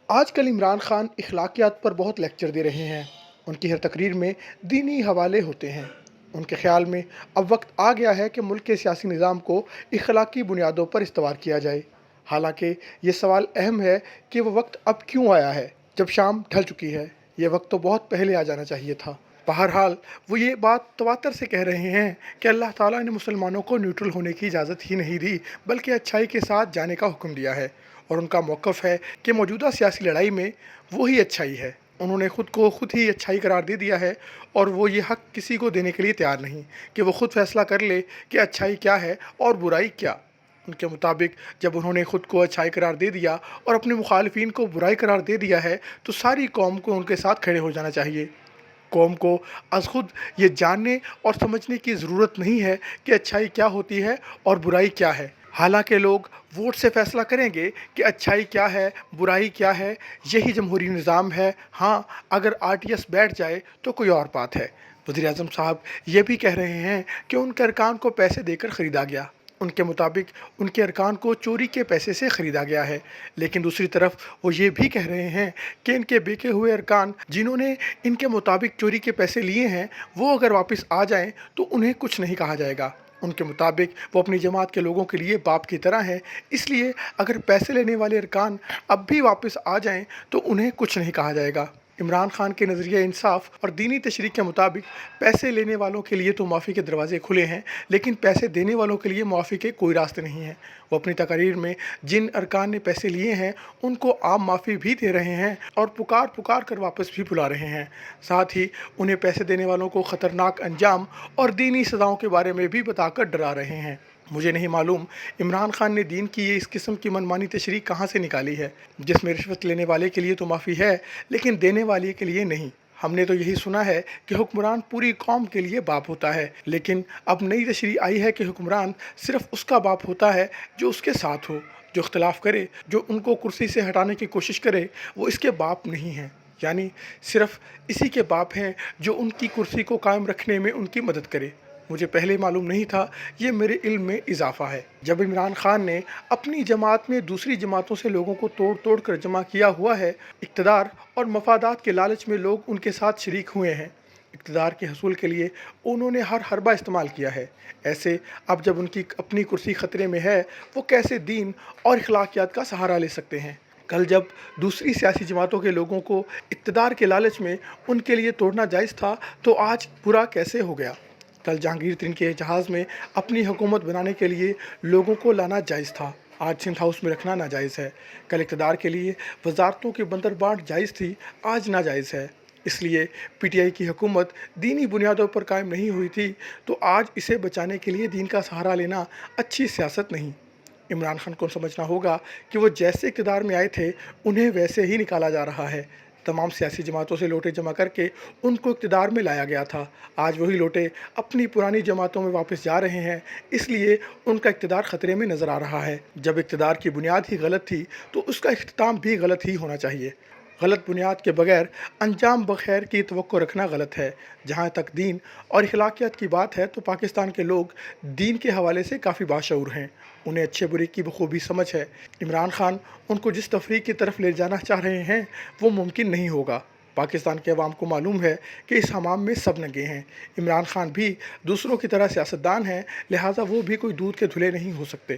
آج کل عمران خان اخلاقیات پر بہت لیکچر دے رہے ہیں۔ ان کی ہر تقریر میں دینی حوالے ہوتے ہیں۔ ان کے خیال میں اب وقت آ گیا ہے کہ ملک کے سیاسی نظام کو اخلاقی بنیادوں پر استوار کیا جائے۔ حالانکہ یہ سوال اہم ہے کہ وہ وقت اب کیوں آیا ہے جب شام ڈھل چکی ہے؟ یہ وقت تو بہت پہلے آ جانا چاہیے تھا۔ بہرحال وہ یہ بات تواتر سے کہہ رہے ہیں کہ اللہ تعالیٰ نے مسلمانوں کو نیوٹرل ہونے کی اجازت ہی نہیں دی بلکہ اچھائی کے ساتھ جانے کا حکم دیا ہے، اور ان کا موقف ہے کہ موجودہ سیاسی لڑائی میں وہی اچھائی ہے۔ انہوں نے خود کو خود ہی اچھائی قرار دے دیا ہے، اور وہ یہ حق کسی کو دینے کے لیے تیار نہیں کہ وہ خود فیصلہ کر لے کہ اچھائی کیا ہے اور برائی کیا۔ ان کے مطابق جب انہوں نے خود کو اچھائی قرار دے دیا اور اپنے مخالفین کو برائی قرار دے دیا ہے تو ساری قوم کو ان کے ساتھ کھڑے ہو جانا چاہیے۔ قوم کو از خود یہ جاننے اور سمجھنے کی ضرورت نہیں ہے کہ اچھائی کیا ہوتی ہے اور برائی کیا ہے۔ حالانکہ لوگ ووٹ سے فیصلہ کریں گے کہ اچھائی کیا ہے، برائی کیا ہے، یہی جمہوری نظام ہے۔ ہاں، اگر RTS بیٹھ جائے تو کوئی اور بات ہے۔ وزیر اعظم صاحب یہ بھی کہہ رہے ہیں کہ ان کے ارکان کو پیسے دے کر خریدا گیا۔ ان کے مطابق ان کے ارکان کو چوری کے پیسے سے خریدا گیا ہے، لیکن دوسری طرف وہ یہ بھی کہہ رہے ہیں کہ ان کے بیکے ہوئے ارکان جنہوں نے ان کے مطابق چوری کے پیسے لیے ہیں وہ اگر واپس آ جائیں تو انہیں کچھ نہیں کہا جائے گا۔ ان کے مطابق وہ اپنی جماعت کے لوگوں کے لیے باپ کی طرح ہیں، اس لیے اگر پیسے لینے والے ارکان اب بھی واپس آ جائیں تو انہیں کچھ نہیں کہا جائے گا۔ عمران خان کے نظریہ انصاف اور دینی تشریح کے مطابق پیسے لینے والوں کے لیے تو معافی کے دروازے کھلے ہیں، لیکن پیسے دینے والوں کے لیے معافی کے کوئی راستے نہیں ہیں۔ وہ اپنی تقاریر میں جن ارکان نے پیسے لیے ہیں ان کو عام معافی بھی دے رہے ہیں اور پکار پکار کر واپس بھی بلا رہے ہیں، ساتھ ہی انہیں پیسے دینے والوں کو خطرناک انجام اور دینی سزاؤں کے بارے میں بھی بتا کر ڈرا رہے ہیں۔ مجھے نہیں معلوم عمران خان نے دین کی یہ اس قسم کی منمانی تشریح کہاں سے نکالی ہے، جس میں رشوت لینے والے کے لیے تو معافی ہے لیکن دینے والے کے لیے نہیں۔ ہم نے تو یہی سنا ہے کہ حکمران پوری قوم کے لیے باپ ہوتا ہے، لیکن اب نئی تشریح آئی ہے کہ حکمران صرف اس کا باپ ہوتا ہے جو اس کے ساتھ ہو، جو اختلاف کرے، جو ان کو کرسی سے ہٹانے کی کوشش کرے، وہ اس کے باپ نہیں ہیں، یعنی صرف اسی کے باپ ہیں جو ان کی کرسی کو قائم رکھنے میں ان کی مدد کرے۔ مجھے پہلے معلوم نہیں تھا، یہ میرے علم میں اضافہ ہے۔ جب عمران خان نے اپنی جماعت میں دوسری جماعتوں سے لوگوں کو توڑ توڑ کر جمع کیا ہوا ہے، اقتدار اور مفادات کے لالچ میں لوگ ان کے ساتھ شریک ہوئے ہیں، اقتدار کے حصول کے لیے انہوں نے ہر حربہ استعمال کیا ہے، ایسے اب جب ان کی اپنی کرسی خطرے میں ہے وہ کیسے دین اور اخلاقیات کا سہارا لے سکتے ہیں؟ کل جب دوسری سیاسی جماعتوں کے لوگوں کو اقتدار کے لالچ میں ان کے لیے توڑنا جائز تھا تو آج برا کیسے ہو گیا؟ کل جہانگیر ترین کے جہاز میں اپنی حکومت بنانے کے لیے لوگوں کو لانا جائز تھا، آج سندھ ہاؤس میں رکھنا ناجائز ہے۔ کل اقتدار کے لیے وزارتوں کی بندر بانٹ جائز تھی، آج ناجائز ہے۔ اس لیے PTI کی حکومت دینی بنیادوں پر قائم نہیں ہوئی تھی تو آج اسے بچانے کے لیے دین کا سہارا لینا اچھی سیاست نہیں۔ عمران خان کو سمجھنا ہوگا کہ وہ جیسے اقتدار میں آئے تھے انہیں ویسے ہی نکالا جا رہا ہے۔ تمام سیاسی جماعتوں سے لوٹے جمع کر کے ان کو اقتدار میں لایا گیا تھا، آج وہی لوٹے اپنی پرانی جماعتوں میں واپس جا رہے ہیں، اس لیے ان کا اقتدار خطرے میں نظر آ رہا ہے۔ جب اقتدار کی بنیاد ہی غلط تھی تو اس کا اختتام بھی غلط ہی ہونا چاہیے۔ غلط بنیاد کے بغیر انجام بخیر کی توقع رکھنا غلط ہے۔ جہاں تک دین اور اخلاقیات کی بات ہے تو پاکستان کے لوگ دین کے حوالے سے کافی باشعور ہیں، انہیں اچھے برے کی بخوبی سمجھ ہے۔ عمران خان ان کو جس تفریق کی طرف لے جانا چاہ رہے ہیں وہ ممکن نہیں ہوگا۔ پاکستان کے عوام کو معلوم ہے کہ اس حمام میں سب ننگے ہیں۔ عمران خان بھی دوسروں کی طرح سیاستدان ہیں، لہٰذا وہ بھی کوئی دودھ کے دھلے نہیں ہو سکتے۔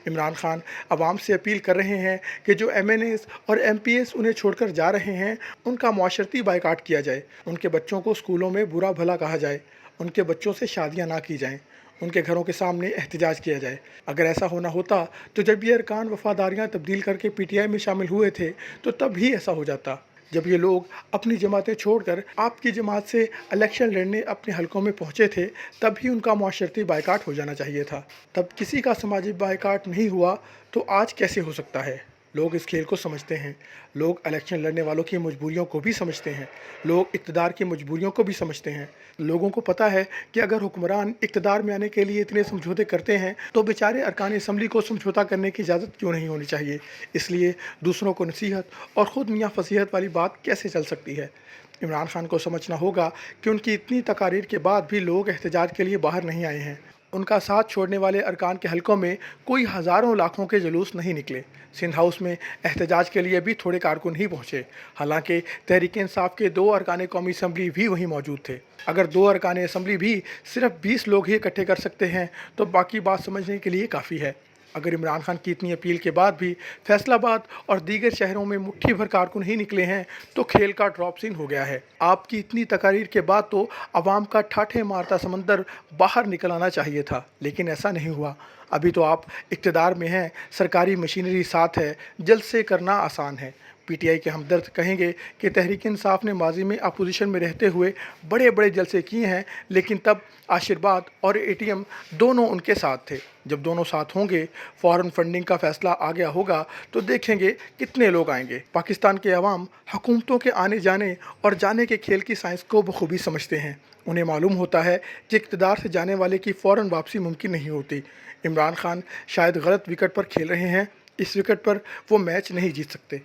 عمران خان عوام سے اپیل کر رہے ہیں کہ جو MNAs اور MPs انہیں چھوڑ کر جا رہے ہیں ان کا معاشرتی بائیکاٹ کیا جائے، ان کے بچوں کو اسکولوں میں برا بھلا کہا جائے، ان کے بچوں سے شادیاں نہ کی جائیں، ان کے گھروں کے سامنے احتجاج کیا جائے۔ اگر ایسا ہونا ہوتا تو جب یہ ارکان وفاداریاں تبدیل کر کے PTI میں شامل ہوئے تھے تو تب ہی ایسا ہو جاتا۔ جب یہ لوگ اپنی جماعتیں چھوڑ کر آپ کی جماعت سے الیکشن لڑنے اپنے حلقوں میں پہنچے تھے تب ہی ان کا معاشرتی بائیکاٹ ہو جانا چاہیے تھا۔ تب کسی کا سماجی بائیکاٹ نہیں ہوا تو آج کیسے ہو سکتا ہے؟ لوگ اس کھیل کو سمجھتے ہیں، لوگ الیکشن لڑنے والوں کی مجبوریوں کو بھی سمجھتے ہیں، لوگ اقتدار کی مجبوریوں کو بھی سمجھتے ہیں۔ لوگوں کو پتہ ہے کہ اگر حکمران اقتدار میں آنے کے لیے اتنے سمجھوتے کرتے ہیں تو بیچارے ارکان اسمبلی کو سمجھوتا کرنے کی اجازت کیوں نہیں ہونی چاہیے؟ اس لیے دوسروں کو نصیحت اور خود میاں فصیحت والی بات کیسے چل سکتی ہے؟ عمران خان کو سمجھنا ہوگا کہ ان کی اتنی تقاریر کے بعد بھی لوگ احتجاج کے لیے باہر نہیں آئے ہیں۔ ان کا ساتھ چھوڑنے والے ارکان کے حلقوں میں کوئی ہزاروں لاکھوں کے جلوس نہیں نکلے۔ سندھ ہاؤس میں احتجاج کے لیے بھی تھوڑے کارکن ہی پہنچے، حالانکہ تحریک انصاف کے 2 ارکان قومی اسمبلی بھی وہیں موجود تھے۔ اگر 2 ارکان اسمبلی بھی صرف 20 لوگ ہی اکٹھے کر سکتے ہیں تو باقی بات سمجھنے کے لیے کافی ہے۔ اگر عمران خان کی اتنی اپیل کے بعد بھی فیصل آباد اور دیگر شہروں میں مٹھی بھر کارکن ہی نکلے ہیں تو کھیل کا ڈراپ سین ہو گیا ہے۔ آپ کی اتنی تقاریر کے بعد تو عوام کا ٹھاٹھے مارتا سمندر باہر نکل آنا چاہیے تھا، لیکن ایسا نہیں ہوا۔ ابھی تو آپ اقتدار میں ہیں، سرکاری مشینری ساتھ ہے، جلسے کرنا آسان ہے۔ پی ٹی آئی کے ہمدرد کہیں گے کہ تحریک انصاف نے ماضی میں اپوزیشن میں رہتے ہوئے بڑے بڑے جلسے کیے ہیں، لیکن تب آشرواد اور اے ٹی ایم دونوں ان کے ساتھ تھے۔ جب دونوں ساتھ ہوں گے، فارن فنڈنگ کا فیصلہ آ گیا ہوگا تو دیکھیں گے کتنے لوگ آئیں گے۔ پاکستان کے عوام حکومتوں کے آنے جانے اور جانے کے کھیل کی سائنس کو بخوبی سمجھتے ہیں۔ انہیں معلوم ہوتا ہے کہ اقتدار سے جانے والے کی فوراً واپسی ممکن نہیں ہوتی۔ عمران خان شاید غلط وکٹ پر کھیل رہے ہیں، اس وکٹ پر وہ میچ نہیں جیت سکتے۔